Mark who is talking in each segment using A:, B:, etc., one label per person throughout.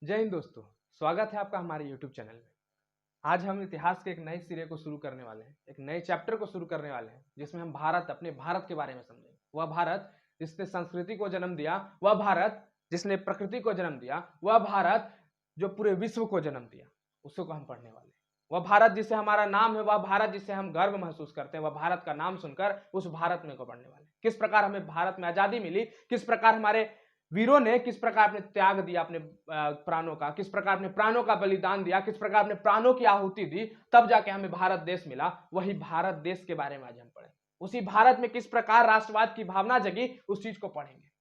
A: जय हिंद दोस्तों, स्वागत है आपका हमारे YouTube चैनल में। आज हम इतिहास के एक नए सिरे को शुरू करने वाले हैं, एक नए चैप्टर को शुरू करने वाले हैं, जिसमें हम अपने भारत के बारे में समझेंगे। वह भारत जिसने संस्कृति को जन्म दिया, वह भारत जिसने प्रकृति को जन्म दिया, वह भारत जो पूरे विश्व को जन्म दिया, उसको हम पढ़ने वाले हैं। वह भारत जिसे हमारा नाम है, वह भारत जिसे हम गर्व महसूस करते हैं, वह भारत का नाम सुनकर उस भारत में को पढ़ने वाले हैं। किस प्रकार हमें भारत में आजादी मिली, किस प्रकार हमारे वीरों ने किस प्रकार अपने त्याग दिया, अपने प्राणों का, किस प्रकार अपने प्राणों का बलिदान दिया, किस प्रकार अपने प्राणों की आहुति दी, तब जाके हमें भारत देश मिला। वही भारत देश के बारे में आज हम पढ़ें। उसी भारत में किस प्रकार राष्ट्रवाद की भावना जगी, उस चीज को पढ़ेंगे।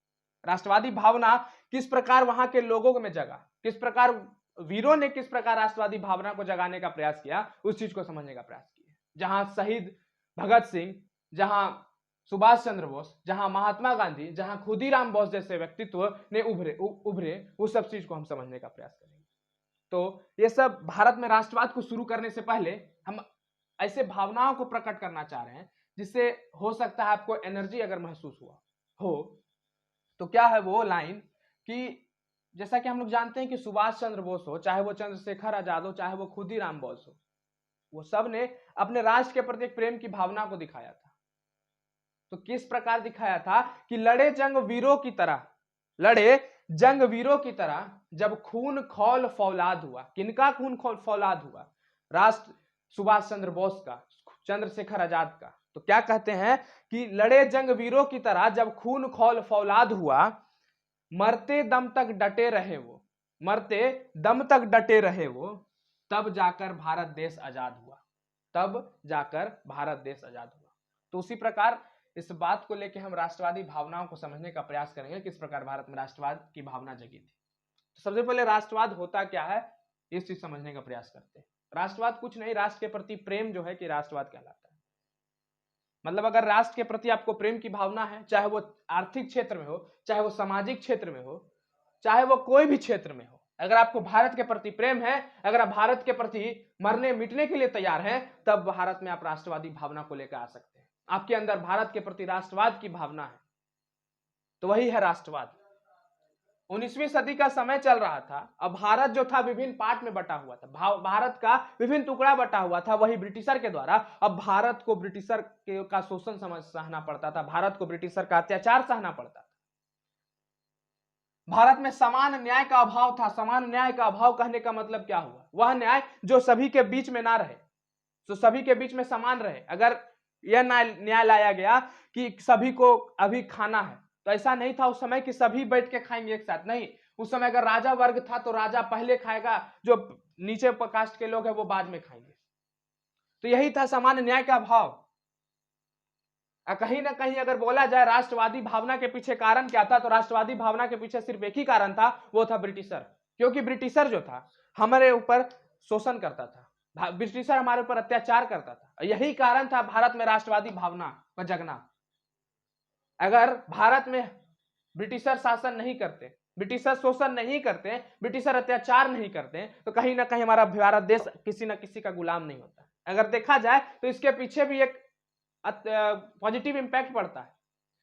A: राष्ट्रवादी भावना किस प्रकार वहां के लोगों में जगा, किस प्रकार वीरों ने किस प्रकार राष्ट्रवादी भावना को जगाने का प्रयास किया, उस चीज को समझने का प्रयास किया। जहां शहीद भगत सिंह, जहां सुभाष चंद्र बोस, जहां महात्मा गांधी, जहां खुदीराम बोस जैसे व्यक्तित्व ने उभरे उस सब चीज को हम समझने का प्रयास करेंगे। तो ये सब भारत में राष्ट्रवाद को शुरू करने से पहले हम ऐसे भावनाओं को प्रकट करना चाह रहे हैं जिससे हो सकता है आपको एनर्जी अगर महसूस हुआ हो। तो क्या है वो लाइन कि जैसा कि हम लोग जानते हैं कि सुभाष चंद्र बोस हो, चाहे वो चंद्रशेखर आजाद हो, चाहे वो खुदीराम बोस हो, वो सब ने अपने राष्ट्र के प्रति एक प्रेम की भावना को दिखाया था। तो किस प्रकार दिखाया था कि लड़े जंग वीरों की तरह जब खून खौल फौलाद हुआ। किनका खून खौल फौलाद हुआ? राष्ट्र सुभाष चंद्र बोस का, चंद्रशेखर आजाद का। तो क्या कहते हैं कि लड़े जंग वीरों की तरह जब खून खौल फौलाद हुआ, मरते दम तक डटे रहे वो, तब जाकर भारत देश आजाद हुआ। तो उसी प्रकार इस बात को लेकर हम राष्ट्रवादी भावनाओं को समझने का प्रयास करेंगे, किस प्रकार भारत में राष्ट्रवाद की भावना जगी थी। तो सबसे पहले राष्ट्रवाद होता क्या है, इस चीज समझने का प्रयास करते हैं। राष्ट्रवाद कुछ नहीं, राष्ट्र के प्रति प्रेम जो है कि राष्ट्रवाद कहलाता है। मतलब अगर राष्ट्र के प्रति आपको प्रेम की भावना है, चाहे वो आर्थिक क्षेत्र में हो, चाहे वो सामाजिक क्षेत्र में हो, चाहे वो कोई भी क्षेत्र में हो, अगर आपको भारत के प्रति प्रेम है, अगर आप भारत के प्रति मरने मिटने के लिए तैयार हैं, तब भारत में आप राष्ट्रवादी भावना को लेकर आ सकते हैं। आपके अंदर भारत के प्रति राष्ट्रवाद की भावना है, तो वही है राष्ट्रवाद। 19वीं सदी का समय चल रहा था। अब भारत जो था विभिन्न पार्ट में बटा हुआ था, भारत का विभिन्न टुकड़ा बटा हुआ था, वही ब्रिटिशर के द्वारा। अब भारत को ब्रिटिशर का शोषण सहना पड़ता था, भारत को ब्रिटिशर का अत्याचार सहना पड़ता था। भारत में समान न्याय का अभाव था। समान न्याय का अभाव कहने का मतलब क्या हुआ? वह न्याय जो सभी के बीच में ना रहे, जो सभी के बीच में समान रहे। अगर यह न्याय लाया गया कि सभी को अभी खाना है, तो ऐसा नहीं था उस समय कि सभी बैठ के खाएंगे एक साथ। नहीं, उस समय अगर राजा वर्ग था तो राजा पहले खाएगा, जो नीचे कास्ट के लोग हैं वो बाद में खाएंगे। तो यही था समान न्याय का अभाव। कहीं ना कहीं अगर बोला जाए राष्ट्रवादी भावना के पीछे कारण क्या था, तो राष्ट्रवादी भावना के पीछे सिर्फ एक ही कारण था, वो था ब्रिटिशर। क्योंकि ब्रिटिशर जो था हमारे ऊपर शोषण करता था, ब्रिटिशर हमारे ऊपर अत्याचार करता था। यही कारण था भारत में राष्ट्रवादी भावना का जगना। अगर भारत में ब्रिटिशर शासन नहीं करते, ब्रिटिशर शोषण नहीं करते, ब्रिटिशर अत्याचार नहीं करते, तो कहीं ना कहीं हमारा भारत देश किसी ना किसी का गुलाम नहीं होता। अगर देखा जाए तो इसके पीछे भी एक पॉजिटिव इंपैक्ट पड़ता है,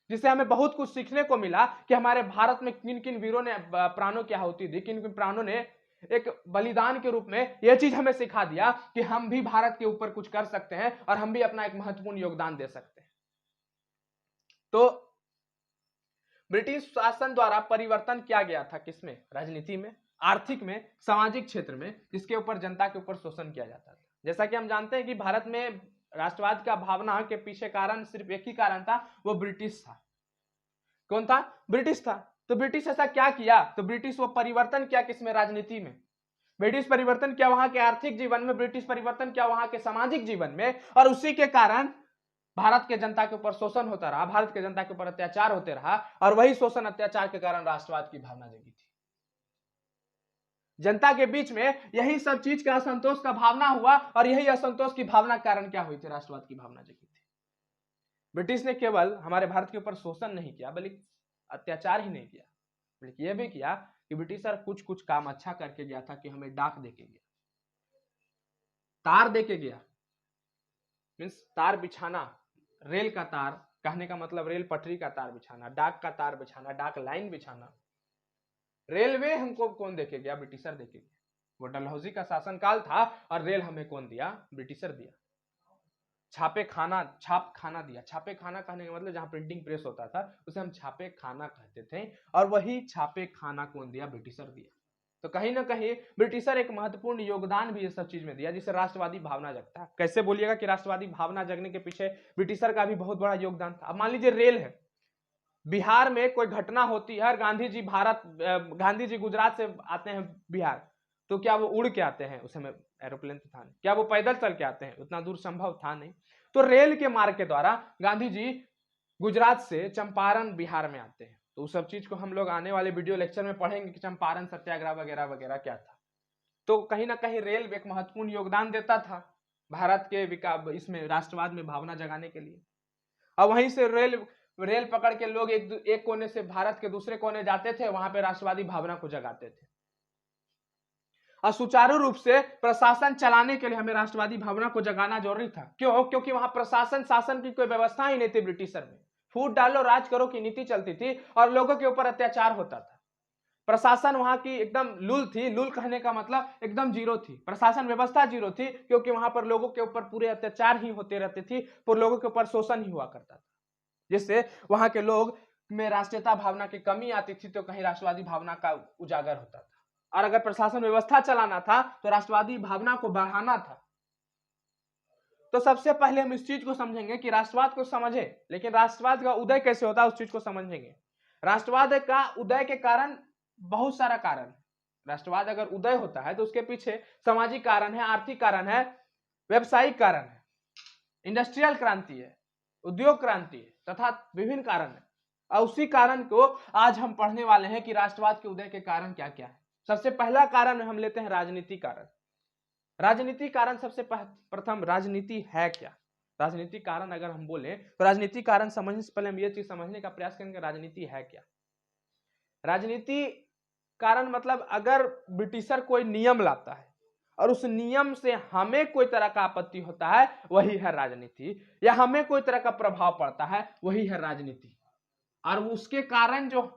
A: जिससे हमें बहुत कुछ सीखने को मिला कि हमारे भारत में किन किन वीरों ने प्राणों की आहुति दी, किन किन प्राणों ने एक बलिदान के रूप में यह चीज हमें सिखा दिया कि हम भी भारत के ऊपर कुछ कर सकते हैं और हम भी अपना एक महत्वपूर्ण योगदान दे सकते हैं। तो ब्रिटिश शासन द्वारा परिवर्तन किया गया था किसमें? राजनीति में, आर्थिक में, सामाजिक क्षेत्र में, जिसके ऊपर जनता के ऊपर शोषण किया जाता था। जैसा कि हम जानते हैं कि भारत में राष्ट्रवाद का भावना के पीछे कारण सिर्फ एक ही कारण था, वो ब्रिटिश था। कौन था? ब्रिटिश था। तो ब्रिटिश ऐसा क्या किया? तो ब्रिटिश वो परिवर्तन किया किसमें? राजनीति में। ब्रिटिश परिवर्तन किया वहां के आर्थिक जीवन में, ब्रिटिश परिवर्तन किया वहां के सामाजिक जीवन में, और उसी के कारण भारत के जनता के ऊपर शोषण होता रहा, भारत के जनता के ऊपर अत्याचार होते रहा, और वही शोषण अत्याचार के कारण राष्ट्रवाद की भावना जगी थी। जनता के बीच में यही सब चीज का असंतोष का भावना हुआ, और यही असंतोष की भावना के कारण क्या हुई थी? राष्ट्रवाद की भावना जगी थी। ब्रिटिश ने केवल हमारे भारत के ऊपर शोषण नहीं किया, बल्कि अत्याचार ही नहीं किया, बल्कि यह भी किया कि ब्रिटिशर कुछ कुछ काम अच्छा करके गया था कि हमें डाक देके गया, तार देके गया। मीन्स तार बिछाना, रेल का तार कहने का मतलब रेल पटरी का तार बिछाना, डाक का तार बिछाना, डाक लाइन बिछाना, रेलवे हमको कौन देके गया? ब्रिटिशर देके गया। वो डलहौजी का शासनकाल था और रेल हमें कौन दिया? ब्रिटिशर दिया। छापे खाना दिया। छापे खाना कहने का मतलब जहां प्रिंटिंग प्रेस होता था उसे हम छापे खाना कहते थे, और वही छापे खाना कौन दिया? ब्रिटिशर दिया। तो कहीं ना कहीं ब्रिटिशर एक महत्वपूर्ण योगदान भी ये सब चीज में दिया, जिससे राष्ट्रवादी भावना जगता है। कैसे बोलिएगा कि राष्ट्रवादी भावना जगने के पीछे ब्रिटिशर का भी बहुत बड़ा योगदान था? अब मान लीजिए रेल है, बिहार में कोई घटना होती है और गांधी जी गुजरात से आते हैं बिहार, तो क्या वो उड़ के आते हैं? उस समय एरोप्लेन तो था नहीं। क्या वो पैदल चल के आते हैं? उतना दूर संभव था नहीं। तो रेल के मार्ग के द्वारा गांधी जी गुजरात से चंपारण बिहार में आते हैं। तो उस सब चीज को हम लोग आने वाले वीडियो लेक्चर में पढ़ेंगे कि चंपारण सत्याग्रह वगैरह वगैरह क्या था। तो कहीं ना कहीं रेल एक महत्वपूर्ण योगदान देता था भारत के विकास, इसमें राष्ट्रवाद में भावना जगाने के लिए। और वहीं से रेल पकड़ के लोग एक कोने से भारत के दूसरे कोने जाते थे, वहां पे राष्ट्रवादी भावना को जगाते थे। और सुचारू रूप से प्रशासन चलाने के लिए हमें राष्ट्रवादी भावना को जगाना जरूरी था। क्यों? क्योंकि वहां प्रशासन शासन की कोई व्यवस्था ही नहीं थी ब्रिटिशर में। फूट डालो राज करो की नीति चलती थी और लोगों के ऊपर अत्याचार होता था। प्रशासन वहां की एकदम लूल थी। लूल कहने का मतलब एकदम जीरो थी। प्रशासन व्यवस्था जीरो थी, क्योंकि वहां पर लोगों के ऊपर पूरे अत्याचार ही होते रहते थे, पर लोगों के ऊपर शोषण ही हुआ करता था, जिससे वहां के लोग में राष्ट्रीयता भावना की कमी आती थी, तो कहीं राष्ट्रवादी भावना का उजागर होता था। और अगर प्रशासन व्यवस्था चलाना था तो राष्ट्रवादी भावना को बढ़ाना था। तो सबसे पहले हम इस चीज को समझेंगे कि राष्ट्रवाद को समझे, लेकिन राष्ट्रवाद का उदय कैसे होता है उस चीज को समझेंगे। राष्ट्रवाद का उदय के कारण बहुत सारा कारण। राष्ट्रवाद अगर उदय होता है तो उसके पीछे सामाजिक कारण है, आर्थिक कारण है, व्यवसायिक कारण है, इंडस्ट्रियल क्रांति है, उद्योग क्रांति है, तथा विभिन्न कारण है। और उसी कारण को आज हम पढ़ने वाले हैं कि राष्ट्रवाद के उदय के कारण क्या क्या है। सबसे पहला कारण हम लेते हैं राजनीति कारण। राजनीति कारण सबसे प्रथम, राजनीति है क्या? राजनीति कारण अगर हम बोले तो राजनीति कारण समझने से पहले हम ये चीज समझने का प्रयास करेंगे राजनीति है क्या। राजनीति कारण मतलब अगर ब्रिटिशर कोई नियम लाता है और उस नियम से हमें कोई तरह का आपत्ति होता है, वही है राजनीति। या हमें कोई तरह का प्रभाव पड़ता है, वही है राजनीति। और उसके कारण जो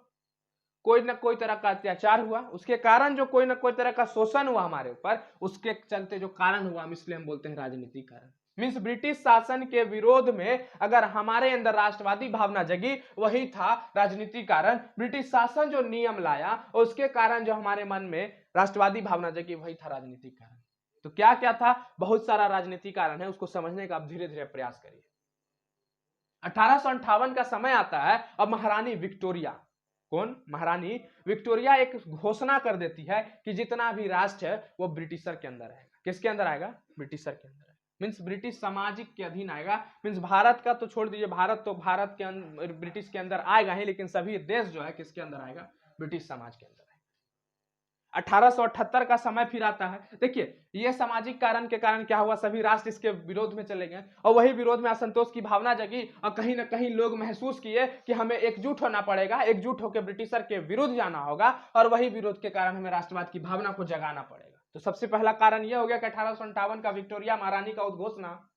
A: कोई ना कोई तरह का अत्याचार हुआ, उसके कारण जो कोई ना कोई तरह का शोषण हुआ हमारे ऊपर, उसके चलते जो कारण हुआ, इसलिए हम बोलते हैं राजनीतिक कारण। मीन्स ब्रिटिश शासन के विरोध में अगर हमारे अंदर राष्ट्रवादी भावना जगी, वही था राजनीतिक कारण। ब्रिटिश शासन जो नियम लाया उसके कारण जो हमारे मन में राष्ट्रवादी भावना जगी, वही था राजनीतिक कारण। तो क्या क्या था? बहुत सारा राजनीतिक कारण है, उसको समझने का आप धीरे धीरे प्रयास करिए। 1858 का समय आता है। अब महारानी विक्टोरिया, कौन? महारानी विक्टोरिया एक घोषणा कर देती है कि जितना भी राष्ट्र है वो ब्रिटिशर के अंदर आएगा। किसके अंदर आएगा? ब्रिटिशर के अंदर। मीन्स ब्रिटिश सामाजिक के अधीन आएगा। मीन्स भारत का तो छोड़ दीजिए, भारत तो भारत के अंदर ब्रिटिश के अंदर आएगा ही, लेकिन सभी देश जो है किसके अंदर आएगा? ब्रिटिश समाज के अंदर। 1878 का समय फिर आता है। देखिए ये सामाजिक कारण के कारण क्या हुआ, सभी राष्ट्र इसके विरोध में चले गए और वही विरोध में असंतोष की भावना जगी और कहीं ना कहीं लोग महसूस किए कि हमें एकजुट होना पड़ेगा, एकजुट होकर ब्रिटिशर के विरुद्ध जाना होगा और वही विरोध के कारण हमें राष्ट्रवाद की भावना को जगाना पड़ेगा। तो सबसे पहला कारण यह हो गया कि 1858 का विक्टोरिया महारानी का उद्घोषणा।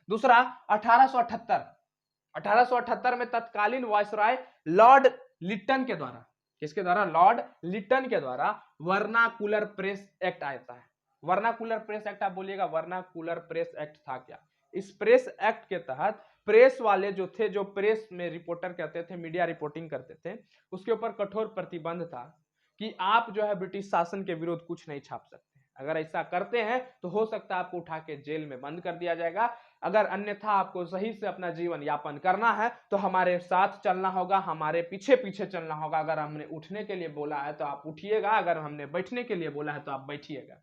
A: दूसरा 1878 में तत्कालीन वायसराय लॉर्ड लिटन के द्वारा, किसके द्वारा? लॉर्ड लिटन के द्वारा वर्नाकुलर प्रेस एक्ट आता है। वर्नाकुलर प्रेस एक्ट आप बोलिएगा, वर्नाकुलर प्रेस एक्ट था क्या? इस प्रेस एक्ट के तहत प्रेस वाले जो थे, जो प्रेस में रिपोर्टर कहते थे, मीडिया रिपोर्टिंग करते थे, उसके ऊपर कठोर प्रतिबंध था कि आप जो है ब्रिटिश शासन के विरुद्ध कुछ नहीं छाप सकते। अगर ऐसा करते हैं तो हो सकता है आपको उठा के जेल में बंद कर दिया जाएगा। अगर अन्यथा आपको सही से अपना जीवन यापन करना है तो हमारे साथ चलना होगा, हमारे पीछे पीछे चलना होगा। अगर हमने उठने के लिए बोला है तो आप उठिएगा, अगर हमने बैठने के लिए बोला है तो आप बैठिएगा।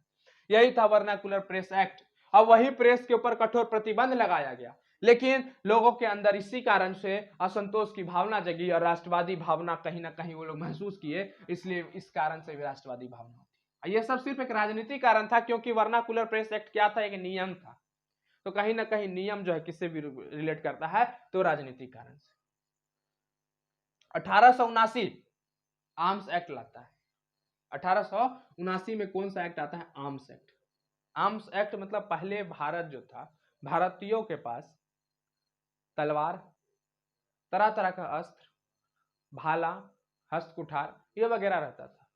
A: यही था वर्नाकुलर प्रेस एक्ट। अब वही प्रेस के ऊपर कठोर प्रतिबंध लगाया गया, लेकिन लोगों के अंदर इसी कारण से असंतोष की भावना जगी और राष्ट्रवादी भावना कहीं ना कहीं वो लोग महसूस किए, इसलिए इस कारण से भी राष्ट्रवादी भावना होती। ये सब सिर्फ एक राजनीतिक कारण था, क्योंकि वर्नाकुलर प्रेस एक्ट क्या था? एक नियम था। तो कहीं ना कहीं नियम जो है किससे भी रिलेट करता है? तो राजनीतिक कारण से। 1879 आर्म्स एक्ट लाता है। 1879 में कौन सा एक्ट आता है? Arms act. आर्म्स एक्ट मतलब पहले भारत जो था, भारतीयों के पास तलवार, तरह तरह का अस्त्र, भाला, हस्त कुठार ये वगैरह रहता था।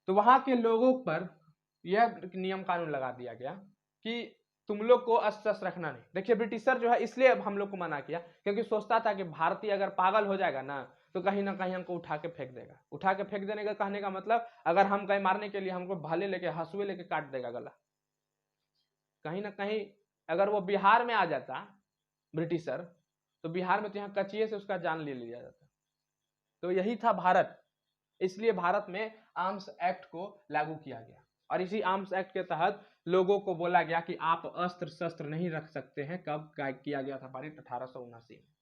A: तो वहां के लोगों पर यह नियम कानून लगा दिया गया कि तुम लोग को अस्त्र शस्त्र रखना नहीं। देखिए ब्रिटिशर जो है इसलिए अब हम लोग को मना किया क्योंकि सोचता था कि भारतीय अगर पागल हो जाएगा ना तो कहीं ना कहीं हमको उठा के फेंक देगा। उठा के फेंक देने का कहने का मतलब अगर हम कहीं मारने के लिए हमको भाले लेके हंसुए लेके काट देगा गला। कहीं ना कहीं अगर वो बिहार में आ जाता ब्रिटिशर तो बिहार में तो यहाँ कचिए से उसका जान ले लिया जाता। तो यही था भारत, इसलिए भारत में आर्म्स एक्ट को लागू किया गया और इसी आर्म्स एक्ट के तहत लोगों को बोला गया कि आप अस्त्र शस्त्र नहीं रख सकते हैं। कब किया गया था पारित? 1879 में।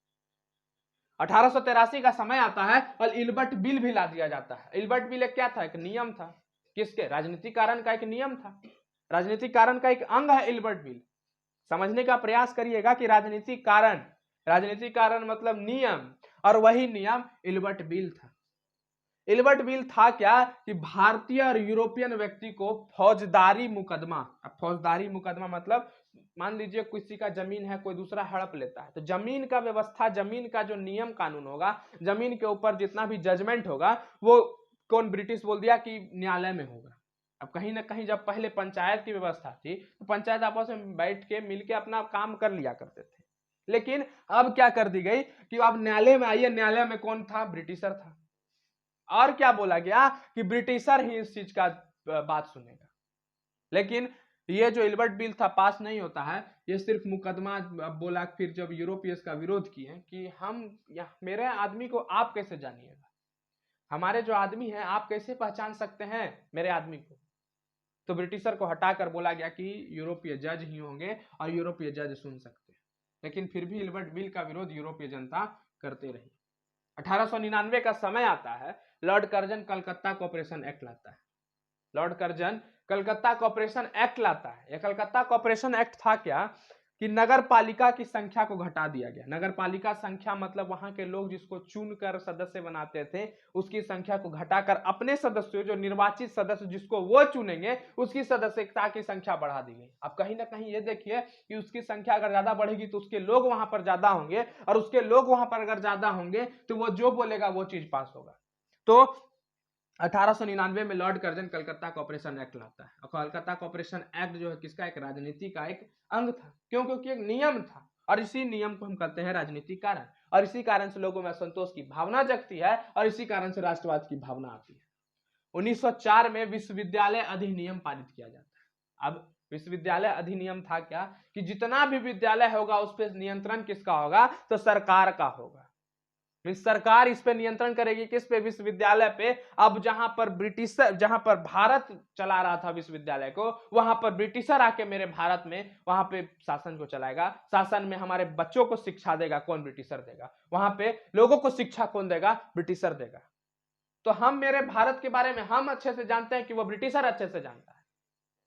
A: 1883 का समय आता है और इल्बर्ट बिल भी ला दिया जाता है। इल्बर्ट बिल क्या था? एक नियम था। किसके? राजनीतिक कारण का एक नियम था, राजनीतिक कारण का एक अंग है इल्बर्ट बिल। समझने का प्रयास करिएगा कि राजनीतिक कारण मतलब नियम, और वही नियम इल्बर्ट बिल था। इल्बर्ट बिल था क्या कि भारतीय और यूरोपियन व्यक्ति को फौजदारी मुकदमा मतलब मान लीजिए किसी का जमीन है, कोई दूसरा हड़प लेता है तो जमीन का व्यवस्था, जमीन का जो नियम कानून होगा, जमीन के ऊपर जितना भी जजमेंट होगा वो कौन? ब्रिटिश बोल दिया कि न्यायालय में होगा। अब कहीं ना कहीं जब पहले पंचायत की व्यवस्था थी तो पंचायत आपस में बैठ के मिलके अपना काम कर लिया करते थे, लेकिन अब क्या कर दी गई कि अब न्यायालय में आइए। न्यायालय में कौन था? ब्रिटिशर था। और क्या बोला गया कि ब्रिटिशर ही इस चीज का बात सुनेगा। लेकिन ये जो इल्बर्ट बिल था पास नहीं होता है, ये सिर्फ मुकदमा बोला। फिर जब यूरोपीय इसका विरोध किए कि हम मेरे आदमी को आप कैसे जानिएगा, हमारे जो आदमी है आप कैसे पहचान सकते हैं मेरे आदमी को? तो ब्रिटिशर को हटाकर बोला गया कि यूरोपीय जज ही होंगे और यूरोपीय जज सुन सकते हैं। लेकिन फिर भी इल्बर्ट बिल का विरोध यूरोपीय जनता करते रही। 1899 का समय आता है, Lord Curzon Calcutta cooperation act लाता है। Lord Curzon Calcutta cooperation act लाता है। यह कलकत्ता कोऑपरेशन एक्ट था क्या कि नगर पालिका की संख्या को घटा दिया गया। नगर पालिका संख्या मतलब वहां के लोग जिसको चुनकर सदस्य बनाते थे उसकी संख्या को घटाकर अपने सदस्यों, जो निर्वाचित सदस्य जिसको वो चुनेंगे, उसकी सदस्यता की संख्या बढ़ा दी गई। अब कहीं ना कहीं ये देखिए कि उसकी संख्या अगर ज्यादा बढ़ेगी तो उसके लोग वहां पर ज्यादा होंगे, और उसके लोग वहां पर अगर ज्यादा होंगे तो वो जो बोलेगा वो चीज पास होगा। तो 1899 में Lord Curzon Calcutta cooperation act लाता है। और कलकत्ता कोऑपरेशन एक्ट जो है किसका? एक राजनीति का एक अंग था। क्यों? क्योंकि एक नियम था और इसी नियम को हम कहते हैं राजनीतिक कारण, और इसी कारण से लोगों में असंतोष की भावना जगती है और इसी कारण से राष्ट्रवाद की भावना आती है। 1904 में विश्वविद्यालय अधिनियम पारित किया जाता है। अब विश्वविद्यालय अधिनियम था क्या कि जितना भी विद्यालय होगा उस पर नियंत्रण किसका होगा? तो सरकार का होगा। सरकार इस पे नियंत्रण करेगी। किस पे? विश्वविद्यालय पे। अब जहां पर भारत चला रहा था विश्वविद्यालय को, वहां पर ब्रिटिशर आके मेरे भारत में वहां पे शासन को चलाएगा। शासन में हमारे बच्चों को शिक्षा देगा कौन? ब्रिटिशर देगा। वहां पे लोगों को शिक्षा कौन देगा? ब्रिटिशर देगा। तो हम मेरे भारत के बारे में हम अच्छे से जानते हैं कि वो ब्रिटिशर अच्छे से जानता है।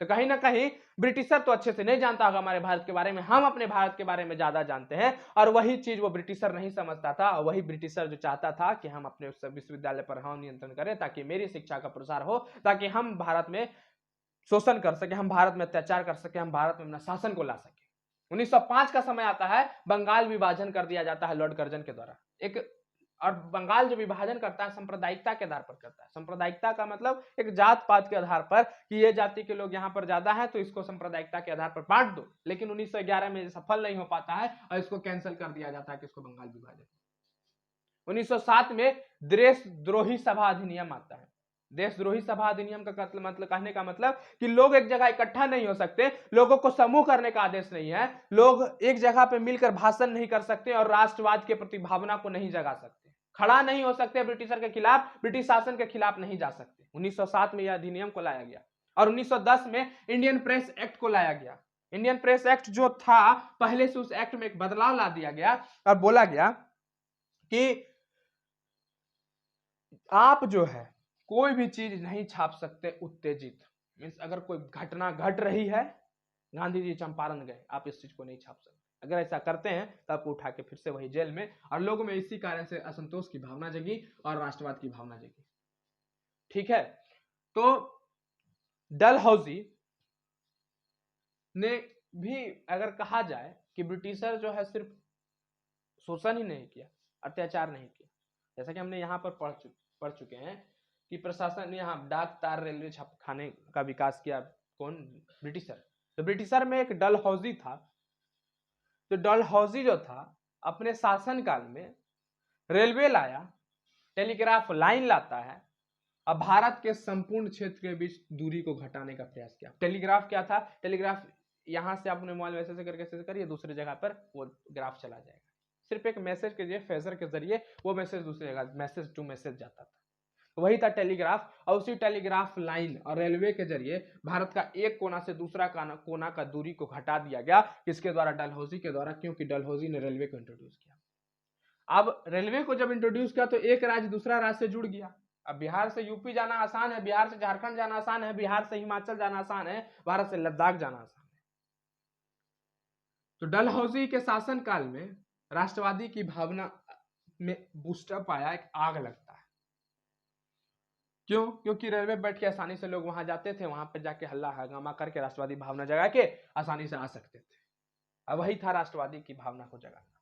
A: तो कहीं ना कहीं ब्रिटिशर तो अच्छे से नहीं जानता होगा हमारे भारत के बारे में, हम अपने भारत के बारे में ज्यादा जानते हैं। और वही चीज वो ब्रिटिशर नहीं समझता था, और वही ब्रिटिशर जो चाहता था कि हम अपने विश्वविद्यालय पर हम नियंत्रण करें ताकि मेरी शिक्षा का प्रसार हो, ताकि हम भारत में शोषण कर सके, हम भारत में अत्याचार कर सके, हम भारत में अपना शासन को ला सके। 1905 का समय आता है, बंगाल विभाजन कर दिया जाता है लॉर्ड कर्जन के द्वारा। एक और बंगाल जो विभाजन करता है सांप्रदायिकता के आधार पर करता है। सांप्रदायिकता का मतलब एक जात पात के आधार पर कि ये जाति के लोग यहाँ पर ज्यादा है तो इसको सांप्रदायिकता के आधार पर बांट दो। लेकिन 1911 में सफल नहीं हो पाता है और इसको कैंसिल कर दिया जाता है कि इसको बंगाल विभाजन। 1907 में देशद्रोही सभा अधिनियम आता है। देशद्रोही सभा अधिनियम का मतलब कहने का मतलब कि लोग एक जगह इकट्ठा नहीं हो सकते, लोगों को समूह करने का आदेश नहीं है, लोग एक जगह पे मिलकर भाषण नहीं कर सकते और राष्ट्रवाद के प्रति भावना को नहीं जगा सकते, खड़ा नहीं हो सकते ब्रिटिशर के खिलाफ, ब्रिटिश शासन के खिलाफ नहीं जा सकते। 1907 में यह अधिनियम को लाया गया और 1910 में इंडियन प्रेस एक्ट को लाया गया। इंडियन प्रेस एक्ट जो था पहले से उस एक्ट में एक बदलाव ला दिया गया और बोला गया कि आप जो है कोई भी चीज नहीं छाप सकते उत्तेजित। मीन्स अगर कोई घटना घट रही है, गांधी जी चंपारण गए, आप इस चीज को नहीं छाप सकते। अगर ऐसा करते हैं तो आपको उठा के फिर से वही जेल में, और लोगों में इसी कारण से असंतोष की भावना जगी और राष्ट्रवाद की भावना जगी। ठीक है, तो डलहौजी ने भी अगर कहा जाए कि ब्रिटिशर जो है सिर्फ शोषण ही नहीं किया, अत्याचार नहीं किया, जैसा कि हमने यहां पर पढ़ चुके हैं कि प्रशासन ने यहाँ डाक तार रेलवे छापखाने का विकास किया। कौन? ब्रिटिशर। तो ब्रिटिशर में एक डलहौजी था। तो डलहौजी जो था अपने शासनकाल में रेलवे लाया, टेलीग्राफ लाइन लाता है, अब भारत के संपूर्ण क्षेत्र के बीच दूरी को घटाने का प्रयास किया। टेलीग्राफ क्या था? टेलीग्राफ यहां से अपने मोबाइल मैसेज करके करिए, दूसरी जगह पर वो ग्राफ चला जाएगा। सिर्फ एक मैसेज के फेजर के जरिए वो मैसेज दूसरी जगह, मैसेज टू मैसेज जाता था। वही था टेलीग्राफ। और उसी टेलीग्राफ लाइन और रेलवे के जरिए भारत का एक कोना से दूसरा कोना का दूरी को घटा दिया गया। किसके द्वारा? डलहौजी के द्वारा, क्योंकि डलहौजी ने रेलवे को इंट्रोड्यूस किया। अब रेलवे को जब इंट्रोड्यूस किया तो एक राज्य दूसरा राज्य से जुड़ गया। अब बिहार से यूपी जाना आसान है, बिहार से झारखंड जाना आसान है, बिहार से हिमाचल जाना आसान है, भारत से लद्दाख जाना आसान है। तो डलहौजी के शासनकाल में राष्ट्रवादी की भावना में बूस्टअप आया, एक आग लगता है। क्यों? क्योंकि रेलवे बैठ के आसानी से लोग वहां जाते थे, वहां पर जाके हल्ला हंगामा करके राष्ट्रवादी भावना जगा के आसानी से आ सकते थे। अब वही था राष्ट्रवादी की भावना को जगाना।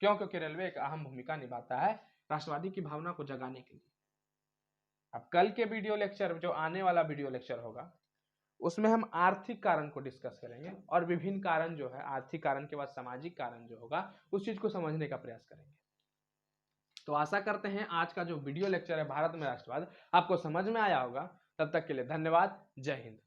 A: क्यों? क्योंकि रेलवे एक अहम भूमिका निभाता है राष्ट्रवादी की भावना को जगाने के लिए। अब कल के वीडियो लेक्चर, जो आने वाला वीडियो लेक्चर होगा, उसमें हम आर्थिक कारण को डिस्कस करेंगे और विभिन्न कारण जो है, आर्थिक कारण के बाद सामाजिक कारण जो होगा, उस चीज को समझने का प्रयास करेंगे। तो आशा करते हैं आज का जो वीडियो लेक्चर है भारत में राष्ट्रवाद आपको समझ में आया होगा। तब तक के लिए धन्यवाद। जय हिंद।